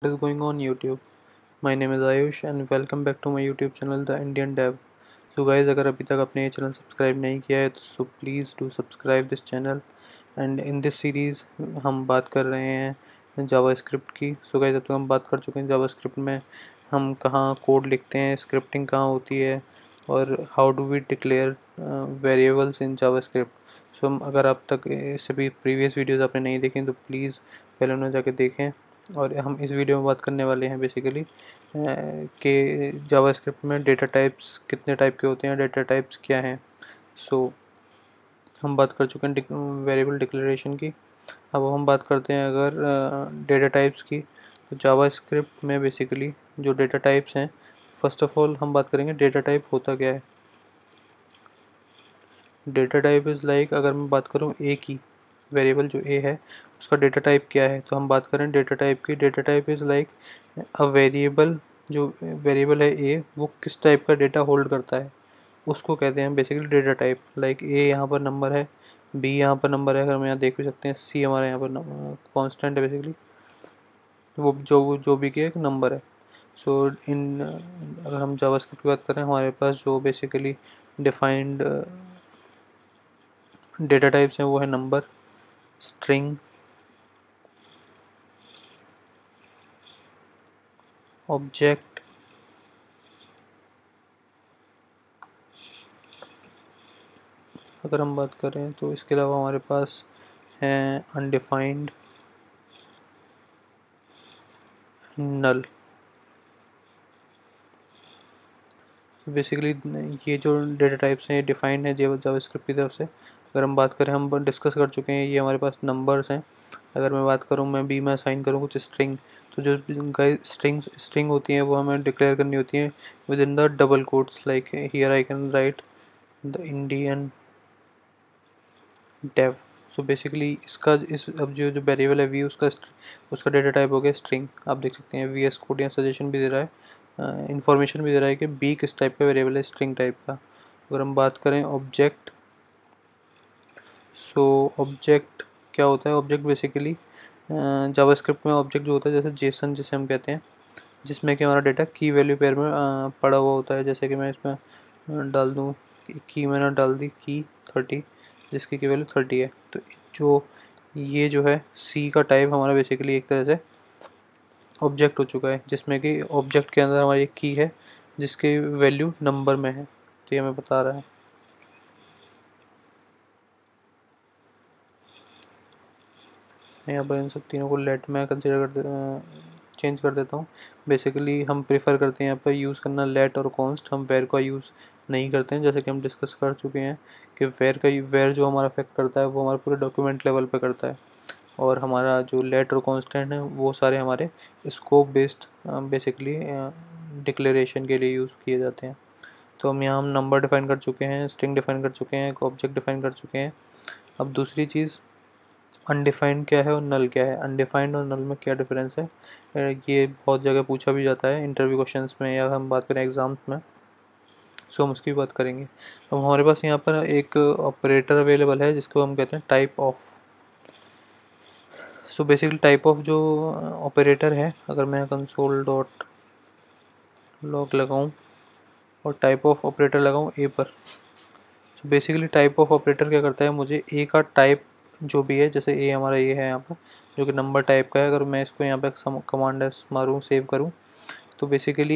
What is going on YouTube? My name is Ayush and welcome back to my YouTube channel The Indian Dev. So guys, अगर अभी तक आपने ये channel subscribe नहीं किया है तो please do subscribe this channel and in this series हम बात कर रहे हैं जावास्क्रिप्ट की. सो गाइस, अब तक हम बात कर चुके हैं जावास्क्रिप्ट में हम कहाँ कोड लिखते हैं, स्क्रिप्टिंग कहाँ होती है और how do we declare variables in JavaScript. So अगर आप तक इससे भी प्रीवियस वीडियोज़ आपने नहीं देखी तो प्लीज़ पहले उन्हें जाके देखें. और हम इस वीडियो में बात करने वाले हैं बेसिकली कि जावास्क्रिप्ट में डेटा टाइप्स कितने टाइप के होते हैं, डेटा टाइप्स क्या हैं. सो हम बात कर चुके हैं वेरिएबल डिक्लेरेशन की. अब हम बात करते हैं अगर डेटा टाइप्स की. तो जावास्क्रिप्ट में बेसिकली जो डेटा टाइप्स हैं, फर्स्ट ऑफ ऑल हम बात करेंगे डेटा टाइप होता क्या है. डेटा टाइप इज़ लाइक, अगर मैं बात करूँ ए की, वेरिएबल जो ए है उसका डेटा टाइप क्या है. तो हम बात करें डेटा टाइप की. Data type is like a variable, जो वेरिएबल है ए वो किस टाइप का डेटा होल्ड करता है उसको कहते हैं basically data type. Like a यहाँ पर नंबर है, बी यहाँ पर नंबर है, अगर हम यहाँ देख भी सकते हैं, सी हमारे यहाँ पर कांस्टेंट है बेसिकली, वो जो भी के एक नंबर है. सो इन अगर हम जावास्क्रिप्ट की बात करें, हमारे पास जो बेसिकली डिफाइंड डेटा टाइप्स हैं वो है नंबर, स्ट्रिंग, ऑब्जेक्ट, अगर हम बात करें तो इसके अलावा हमारे पास हैं अनडिफाइंड, नल. बेसिकली ये जो डेटा टाइप्स हैं ये डिफाइंड है जावास्क्रिप्ट की तरफ से. अगर हम बात करें, हम डिस्कस कर चुके हैं, ये हमारे पास नंबर्स हैं. अगर मैं बात करूँ, मैं बी में असाइन करूँ कुछ स्ट्रिंग, तो जो स्ट्रिंग होती हैं वो हमें डिक्लेयर करनी होती हैं within the double quotes. Like here I can write the Indian dev. So basically इसका अब जो जो वेरिएबल है वी, उसका डेटा टाइप हो गया स्ट्रिंग. आप देख सकते हैं वी एस कोड यहाँ सजेशन भी दे रहा है, इंफॉर्मेशन भी दे रहा है कि बी किस टाइप का वेरिएबल है, स्ट्रिंग टाइप का. अगर हम बात करें ऑब्जेक्ट, सो ऑब्जेक्ट क्या होता है. ऑब्जेक्ट बेसिकली जावास्क्रिप्ट में ऑब्जेक्ट जो होता है जैसे जेसन जिसे हम कहते हैं, जिसमें कि हमारा डेटा की वैल्यू पेयर में पड़ा हुआ होता है. जैसे कि मैं इसमें डाल दूँ की, मैंने डाल दी की 30, जिसकी की वैल्यू 30 है. तो जो ये जो है सी का टाइप हमारा बेसिकली एक तरह से ऑब्जेक्ट हो चुका है, जिसमें कि ऑब्जेक्ट के अंदर हमारी एक की है जिसकी वैल्यू नंबर में है. तो ये हमें बता रहा है. यहाँ पर इन सब तीनों को लेट में कंसिडर चेंज कर देता हूँ. बेसिकली हम प्रेफर करते हैं यहाँ पर यूज़ करना लेट और कॉन्स्ट. हम वेर का यूज़ नहीं करते हैं, जैसे कि हम डिस्कस कर चुके हैं कि वेर जो हमारा अफेक्ट करता है वो हमारे पूरे डॉक्यूमेंट लेवल पे करता है, और हमारा जो लेट और कॉन्स्टेंट है वो सारे हमारे स्कोप बेस्ड बेसिकली डिक्लेरेशन के लिए यूज़ किए जाते हैं. तो हम नंबर डिफाइन कर चुके हैं, स्ट्रिंग डिफाइन कर चुके हैं, एक ऑब्जेक्ट डिफाइन कर चुके हैं. अब दूसरी चीज़ अनडिफाइंड क्या है और नल क्या है. अनडिफाइंड और नल में क्या डिफरेंस है, ये बहुत जगह पूछा भी जाता है इंटरव्यू क्वेश्चंस में, या हम बात करें एग्ज़ाम्स में. सो हम उसकी बात करेंगे. अब हमारे पास यहाँ पर एक ऑपरेटर अवेलेबल है जिसको हम कहते हैं type of. So basically type of जो ऑपरेटर है, अगर मैं कंसोल डॉट लॉग लगाऊँ और टाइप ऑफ ऑपरेटर लगाऊँ ए पर, so basically type of operator क्या करता है, मुझे ए का टाइप जो भी है, जैसे ए हमारा ये है यहाँ पर जो कि नंबर टाइप का है, अगर मैं इसको यहाँ पे कमांड एस मारूँ, सेव करूँ, तो बेसिकली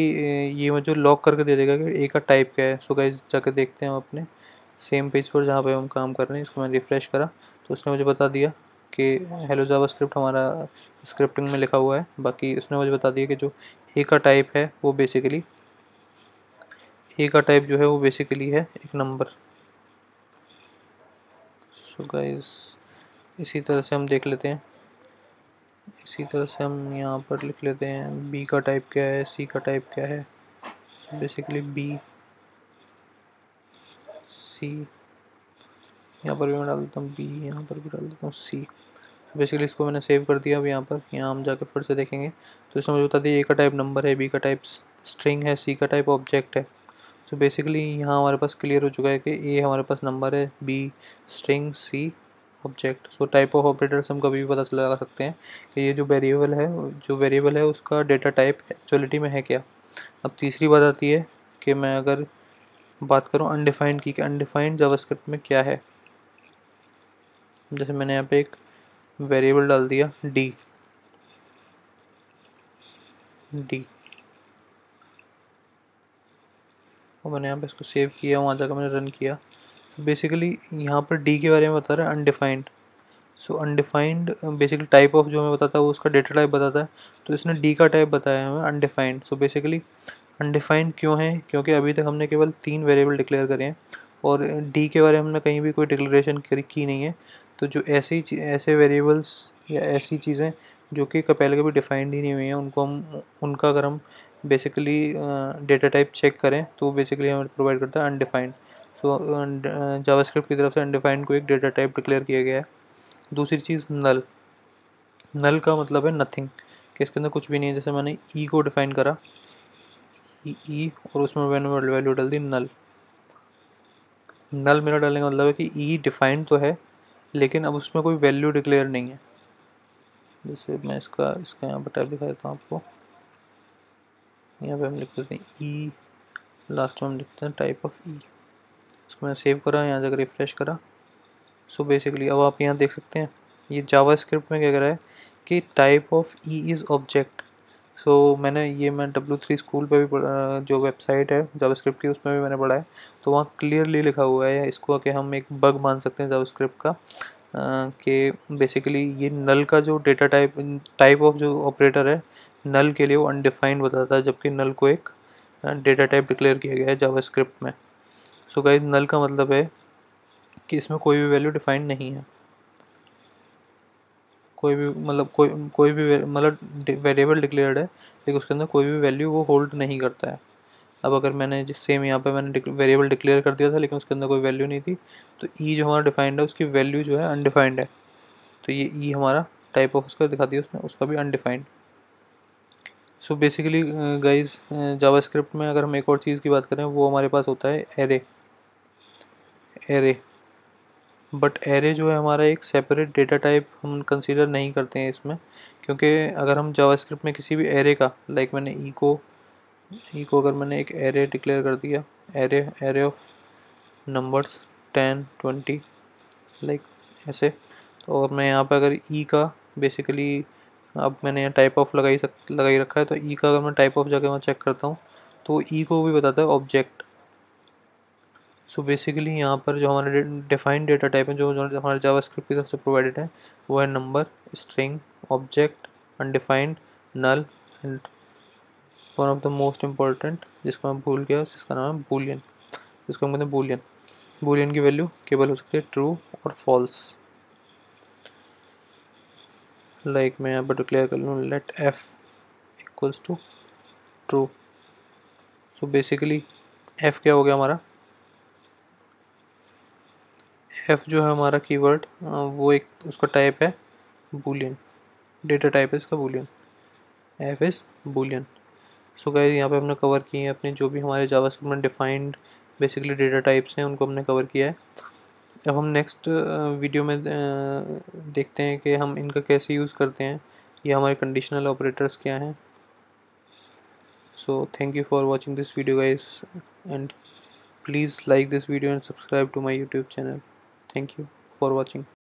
ये मुझे लॉक करके दे देगा कि ए का टाइप क्या है. सो गाइस जाकर देखते हैं हम अपने सेम पेज पर जहाँ पे हम काम कर रहे हैं. इसको मैं रिफ़्रेश करा तो उसने मुझे बता दिया कि हेलो जावास्क्रिप्ट हमारा स्क्रिप्टिंग में लिखा हुआ है. बाकी उसने मुझे बता दिया कि जो ए का टाइप है वो बेसिकली है एक नंबर. सो गाइस इसी तरह से हम देख लेते हैं. इसी तरह से हम यहाँ पर लिख लेते हैं बी का टाइप क्या है, सी का टाइप क्या है. बेसिकली बी, सी, यहाँ पर भी मैं डाल देता हूँ बी, यहाँ पर भी डाल देता हूँ सी. बेसिकली इसको मैंने सेव कर दिया. अब यहाँ पर हम जाकर फिर से देखेंगे तो इसमें मुझे बता दिया ए का टाइप नंबर है, बी का टाइप स्ट्रिंग है, सी का टाइप ऑब्जेक्ट है. सो बेसिकली यहाँ हमारे पास क्लियर हो चुका है कि ए हमारे पास नंबर है, B string, C object. So type of operator से हम कभी भी पता चला सकते हैं कि ये जो वेरिएबल है उसका डेटा टाइप एक्चुअलिटी में है क्या। अब तीसरी बात आती है कि मैं अगर बात करूँ अनडिफाइंड की, कि अनडिफाइंड जावास्क्रिप्ट में क्या है। जैसे मैंने यहाँ पे एक वेरिएबल डाल दिया डी और मैंने यहाँ पे इसको सेव किया, वहाँ जाकर मैंने रन किया। तो बेसिकली यहाँ पर डी के बारे में बता रहा है undefined. So undefined basically type of जो हमें बताता है वो उसका डेटा टाइप बताता है, तो इसने डी का टाइप बताया हमें अनडिफाइंड। सो बेसिकली अनडिफाइंड क्यों है, क्योंकि अभी तक हमने केवल 3 वेरिएबल डिक्लेयर करे हैं और डी के बारे में हमने कहीं भी कोई डिक्लेरेशन की नहीं है। तो जो ऐसे वेरिएबल्स या ऐसी चीज़ें जो कि पहले कभी डिफाइंड ही नहीं हुई हैं, उनका अगर हम बेसिकली डेटा टाइप चेक करें तो बेसिकली हमें प्रोवाइड करता है अनडिफाइंड। सो जावास्क्रिप्ट की तरफ से अनडिफाइंड को एक डेटा टाइप डिक्लेयर किया गया है। दूसरी चीज़ नल का मतलब है नथिंग, कि इसके अंदर कुछ भी नहीं है। जैसे मैंने ई को डिफाइन करा ई और उसमें मैंने वैल्यू डाल दी नल मेरा डालने का मतलब है कि ई डिफाइंड तो है लेकिन अब उसमें कोई वैल्यू डिक्लेयर नहीं है। जैसे मैं इसका यहाँ पर टाइप दिखा देता हूँ आपको। यहाँ पे हम लिख देते हैं ई, लास्ट में हम लिखते हैं टाइप ऑफ ई। इसको मैंने सेव करा, यहाँ जाकर रिफ्रेश करा। सो बेसिकली अब आप यहाँ देख सकते हैं ये जावास्क्रिप्ट में क्या कर रहा है कि type of e is object. So मैं W3 स्कूल पे भी जो वेबसाइट है जावास्क्रिप्ट की उसमें भी मैंने पढ़ा है, तो वहाँ क्लियरली लिखा हुआ है इसको कि हम एक बग मान सकते हैं जावास्क्रिप्ट का, कि बेसिकली ये नल का जो डेटा टाइप ऑफ जो ऑपरेटर है नल के लिए वो अनडिफाइंड बताता है, जबकि नल को एक डेटा टाइप डिक्लेयर किया गया है जावास्क्रिप्ट में। सो गाइस नल का मतलब है कि इसमें कोई भी वैल्यू डिफाइंड नहीं है, कोई भी मतलब कोई भी मतलब वेरिएबल डिक्लेयर्ड है लेकिन उसके अंदर कोई भी वैल्यू वो होल्ड नहीं करता है। अब अगर मैंने जिस सेम यहाँ पे मैंने वेरिएबल डिक्लेयर कर दिया था लेकिन उसके अंदर कोई वैल्यू नहीं थी, तो ई जो हमारा डिफाइंड है उसकी वैल्यू जो है अनडिफाइंड है। तो ये ई हमारा टाइप ऑफ उसका दिखा दिया उसने, उसका भी undefined. So basically guys JavaScript में अगर हम एक और चीज़ की बात करें वो हमारे पास होता है एरे। बट एरे जो है हमारा एक सेपरेट डेटा टाइप हम कंसीडर नहीं करते हैं इसमें, क्योंकि अगर हम जावास्क्रिप्ट में किसी भी एरे का मैंने ई को अगर मैंने एक एरे डिक्लेयर कर दिया, एरे ऑफ नंबर्स 10 20 लाइक ऐसे, तो और मैं यहाँ पे अगर ई का बेसिकली अब मैंने यहाँ टाइप ऑफ लगाई रखा है, तो ई का अगर मैं टाइप ऑफ जगह मैं चेक करता हूँ तो ई को भी बताता है ऑब्जेक्ट। सो बेसिकली यहाँ पर जो हमारे डिफाइंड डेटा टाइप है जो हमारे जावास्क्रिप्ट की तरफ से प्रोवाइडेड है वो है number, string, object, undefined, null and one of the most important जिसको मैं भूल गया जिसका नाम है बूलियन, जिसको हम कहते हैं बूलियन। बूलियन की वैल्यू केवल हो सकती है ट्रू और फॉल्स। लाइक मैं यहाँ पर डिक्लेयर कर लूँ let F equals to true. So basically F क्या हो गया हमारा, एफ जो है हमारा कीवर्ड वो एक उसका टाइप है बूलियन, डेटा टाइप है इसका Boolean, F is Boolean. So guys यहाँ पे हमने कवर किए हैं अपने जो भी हमारे जावास्क्रिप्ट में डिफाइंड बेसिकली डेटा टाइप्स हैं उनको हमने कवर किया है। अब हम नेक्स्ट वीडियो में देखते हैं कि हम इनका कैसे यूज़ करते हैं, ये हमारे कंडीशनल ऑपरेटर्स क्या हैं। So thank you for watching this video guys and please like this video and subscribe to my YouTube channel. Thank you for watching.